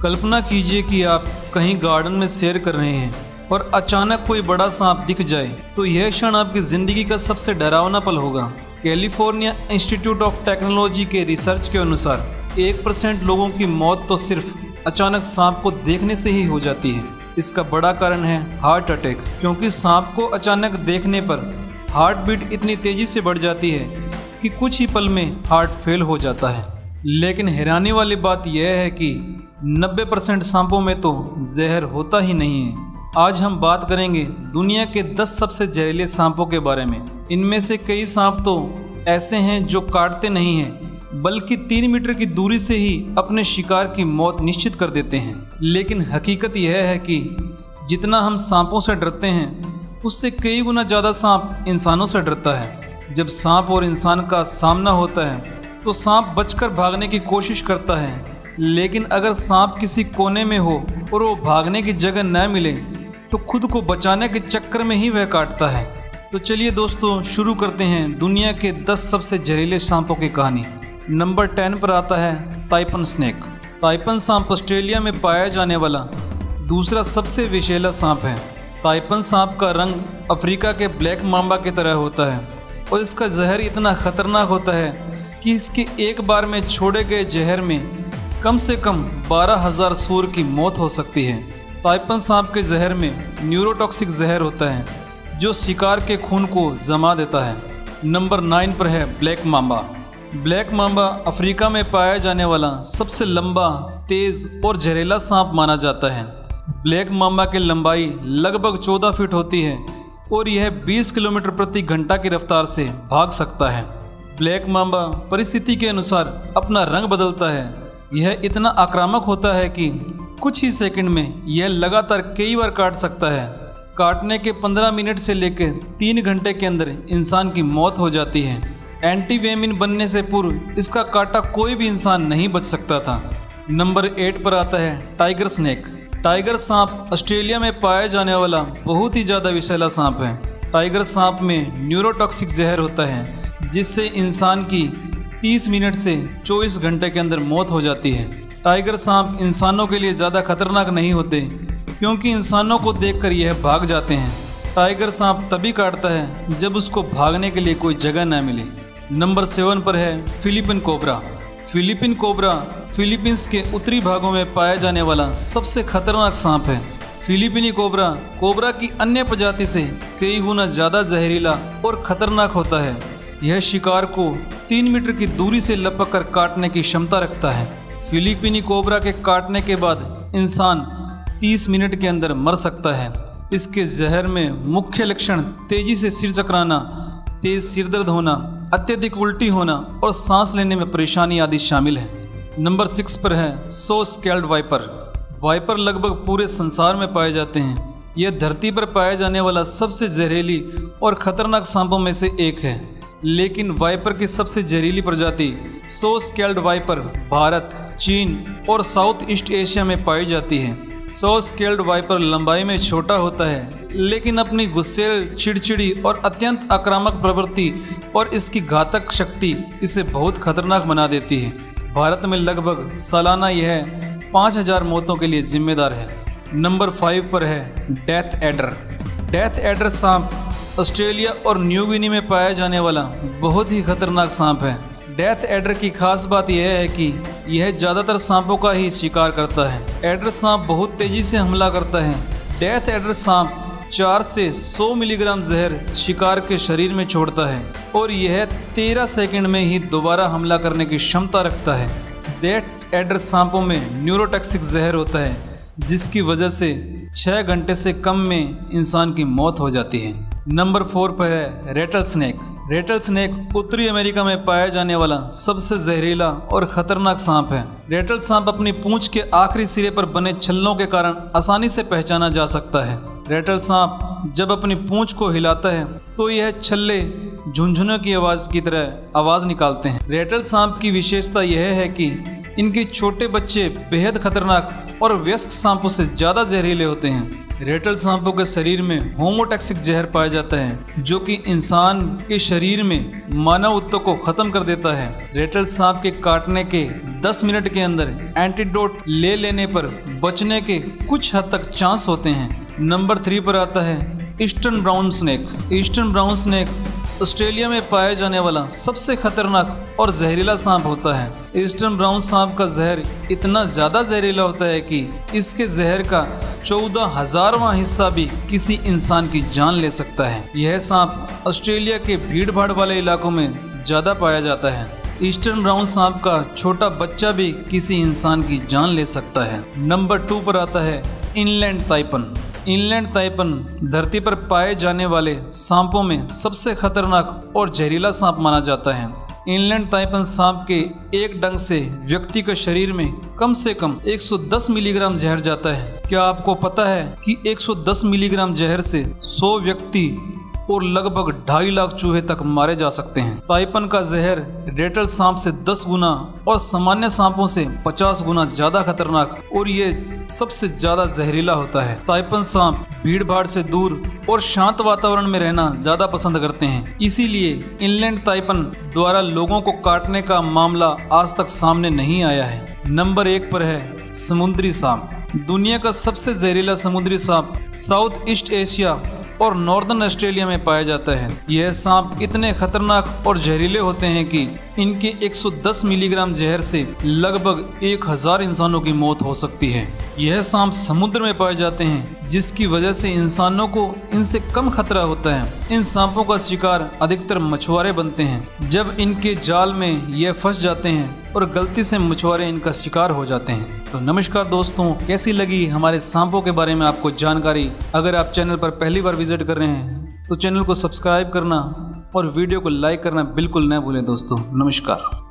कल्पना कीजिए कि आप कहीं गार्डन में सैर कर रहे हैं और अचानक कोई बड़ा सांप दिख जाए, तो यह क्षण आपकी ज़िंदगी का सबसे डरावना पल होगा। कैलिफोर्निया इंस्टीट्यूट ऑफ टेक्नोलॉजी के रिसर्च के अनुसार 1% लोगों की मौत तो सिर्फ अचानक सांप को देखने से ही हो जाती है। इसका बड़ा कारण है हार्ट अटैक, क्योंकि सांप को अचानक देखने पर हार्ट बीट इतनी तेज़ी से बढ़ जाती है कि कुछ ही पल में हार्ट फेल हो जाता है। लेकिन हैरानी वाली बात यह है कि 90% सांपों में तो जहर होता ही नहीं है। आज हम बात करेंगे दुनिया के 10 सबसे जहरीले सांपों के बारे में। इनमें से कई सांप तो ऐसे हैं जो काटते नहीं हैं, बल्कि 3 मीटर की दूरी से ही अपने शिकार की मौत निश्चित कर देते हैं। लेकिन हकीकत यह है कि जितना हम सांपों से डरते हैं, उससे कई गुना ज़्यादा सांप इंसानों से डरता है। जब सांप और इंसान का सामना होता है तो सांप बचकर भागने की कोशिश करता है, लेकिन अगर सांप किसी कोने में हो और वो भागने की जगह न मिले तो खुद को बचाने के चक्कर में ही वह काटता है। तो चलिए दोस्तों, शुरू करते हैं दुनिया के 10 सबसे जहरीले सांपों की कहानी। नंबर 10 पर आता है ताइपन स्नेक। ताइपन सांप ऑस्ट्रेलिया में पाया जाने वाला दूसरा सबसे विषैला सांप है। ताइपन सांप का रंग अफ्रीका के ब्लैक मांबा की तरह होता है और इसका जहर इतना खतरनाक होता है कि इसके एक बार में छोड़े गए जहर में कम से कम 12,000 सूअर की मौत हो सकती है। ताइपन सांप के जहर में न्यूरोटॉक्सिक जहर होता है जो शिकार के खून को जमा देता है। नंबर 9 पर है black Mamba. Black Mamba Africa में पाया जाने वाला सबसे लंबा, तेज और जहरीला सांप माना जाता है। ब्लैक मांबा की लंबाई लगभग 14 फीट होती है और यह 20 किलोमीटर प्रति घंटा की रफ्तार से भाग सकता है। ब्लैक मांबा परिस्थिति के अनुसार अपना रंग बदलता है। यह इतना आक्रामक होता है कि कुछ ही सेकंड में यह लगातार कई बार काट सकता है। काटने के 15 मिनट से लेकर 3 घंटे के अंदर इंसान की मौत हो जाती है। एंटीवेमिन बनने से पूर्व इसका काटा कोई भी इंसान नहीं बच सकता था। नंबर 8 पर आता है टाइगर स्नेक। टाइगर सांप ऑस्ट्रेलिया में पाया जाने वाला बहुत ही ज़्यादा विषैला सांप है। टाइगर सांप में न्यूरोटॉक्सिक जहर होता है जिससे इंसान की 30 मिनट से 24 घंटे के अंदर मौत हो जाती है। टाइगर सांप इंसानों के लिए ज़्यादा खतरनाक नहीं होते, क्योंकि इंसानों को देखकर यह भाग जाते हैं। टाइगर सांप तभी काटता है जब उसको भागने के लिए कोई जगह न मिले। नंबर 7 पर है Philippine cobra. Philippine cobra Philippines के उत्तरी भागों में पाया जाने वाला सबसे खतरनाक सांप है। फिलीपीनी कोबरा कोबरा की अन्य प्रजाति से कई गुना ज़्यादा जहरीला और खतरनाक होता है। यह शिकार को 3 मीटर की दूरी से लपक कर काटने की क्षमता रखता है। फिलीपीनी कोबरा के काटने के बाद इंसान 30 मिनट के अंदर मर सकता है। इसके जहर में मुख्य लक्षण तेजी से सिर चकराना, तेज सिर दर्द होना, अत्यधिक उल्टी होना और सांस लेने में परेशानी आदि शामिल है। नंबर 6 पर है सो स्केल्ड वाइपर। वाइपर लगभग पूरे संसार में पाए जाते हैं। यह धरती पर पाया जाने वाला सबसे जहरीली और खतरनाक सांपों में से एक है। लेकिन वाइपर की सबसे जहरीली प्रजाति सो स्केल्ड वाइपर भारत, चीन और साउथ ईस्ट एशिया में पाई जाती है। सो स्केल्ड वाइपर लंबाई में छोटा होता है, लेकिन अपनी गुस्सैल, चिड़चिड़ी और अत्यंत आक्रामक प्रवृत्ति और इसकी घातक शक्ति इसे बहुत खतरनाक बना देती है। भारत में लगभग सालाना यह 5,000 मौतों के लिए जिम्मेदार है। नंबर 5 पर है डेथ एडर। डेथ एडर सांप ऑस्ट्रेलिया और न्यू गिनी में पाया जाने वाला बहुत ही खतरनाक सांप है। डेथ एडर की खास बात यह है कि यह ज़्यादातर सांपों का ही शिकार करता है। एडर सांप बहुत तेज़ी से हमला करता है। डेथ एडर सांप 4 से 100 मिलीग्राम जहर शिकार के शरीर में छोड़ता है और यह 13 सेकंड में ही दोबारा हमला करने की क्षमता रखता है। डेथ एडर सांपों में न्यूरोटॉक्सिक जहर होता है, जिसकी वजह से 6 घंटे से कम में इंसान की मौत हो जाती है। नंबर 4 पर है रेटल स्नेक। रेटल स्नेक उत्तरी अमेरिका में पाया जाने वाला सबसे जहरीला और खतरनाक सांप है। रेटल सांप अपनी पूंछ के आखिरी सिरे पर बने छल्लों के कारण आसानी से पहचाना जा सकता है। रेटल सांप जब अपनी पूंछ को हिलाता है तो यह छल्ले झुनझुनों की आवाज़ की तरह आवाज़ निकालते हैं। रेटल सांप की विशेषता यह है कि इनके छोटे बच्चे बेहद खतरनाक और वयस्क सांपों से ज़्यादा जहरीले होते हैं। रेटल सांपों के शरीर में होमोटॉक्सिक जहर पाया जाता है जो कि इंसान के शरीर में मानव ऊतक को खत्म कर देता है। रेटल सांप के काटने के 10 मिनट के अंदर एंटीडोट ले लेने पर बचने के कुछ हद तक चांस होते हैं। नंबर 3 पर आता है eastern brown snake. Eastern brown snake Australia में पाया जाने वाला सबसे खतरनाक और जहरीला सांप होता है। ईस्टर्न ब्राउन सांप का जहर इतना ज़्यादा जहरीला होता है कि इसके जहर का 14,000वां हिस्सा भी किसी इंसान की जान ले सकता है। यह सांप ऑस्ट्रेलिया के भीड़ भाड़ वाले इलाकों में ज़्यादा पाया जाता है। ईस्टर्न ब्राउन सांप का छोटा बच्चा भी किसी इंसान की जान ले सकता है। नंबर 2 पर आता है इनलैंड ताइपन। इनलैंड ताइपन धरती पर पाए जाने वाले सांपों में सबसे खतरनाक और जहरीला सांप माना जाता है। इनलैंड ताइपन सांप के एक डंक से व्यक्ति के शरीर में कम से कम 110 मिलीग्राम जहर जाता है। क्या आपको पता है कि 110 मिलीग्राम जहर से 100 व्यक्ति और लगभग 2.5 लाख चूहे तक मारे जा सकते हैं। ताइपन का जहर रेटल सांप से 10 गुना और सामान्य सांपों से 50 गुना ज्यादा खतरनाक और ये सबसे ज्यादा जहरीला होता है। ताइपन सांप भीड़ भाड़ से दूर और शांत वातावरण में रहना ज्यादा पसंद करते हैं, इसीलिए इनलैंड ताइपन द्वारा लोगों को काटने का मामला आज तक सामने नहीं आया है। नंबर 1 पर है समुद्री सांप। दुनिया का सबसे जहरीला समुद्री सांप साउथ ईस्ट एशिया और नॉर्दर्न ऑस्ट्रेलिया में पाया जाता है। यह सांप इतने खतरनाक और जहरीले होते हैं कि इनके 110 मिलीग्राम जहर से लगभग 1000 इंसानों की मौत हो सकती है। यह सांप समुद्र में पाए जाते हैं जिसकी वजह से इंसानों को इनसे कम खतरा होता है। इन सांपों का शिकार अधिकतर मछुआरे बनते हैं। जब इनके जाल में यह फंस जाते हैं और गलती से मछुआरे इनका शिकार हो जाते हैं। तो नमस्कार दोस्तों, कैसी लगी हमारे सांपों के बारे में आपको जानकारी? अगर आप चैनल पर पहली बार विजिट कर रहे हैं तो चैनल को सब्सक्राइब करना और वीडियो को लाइक करना बिल्कुल न भूलें दोस्तों। नमस्कार।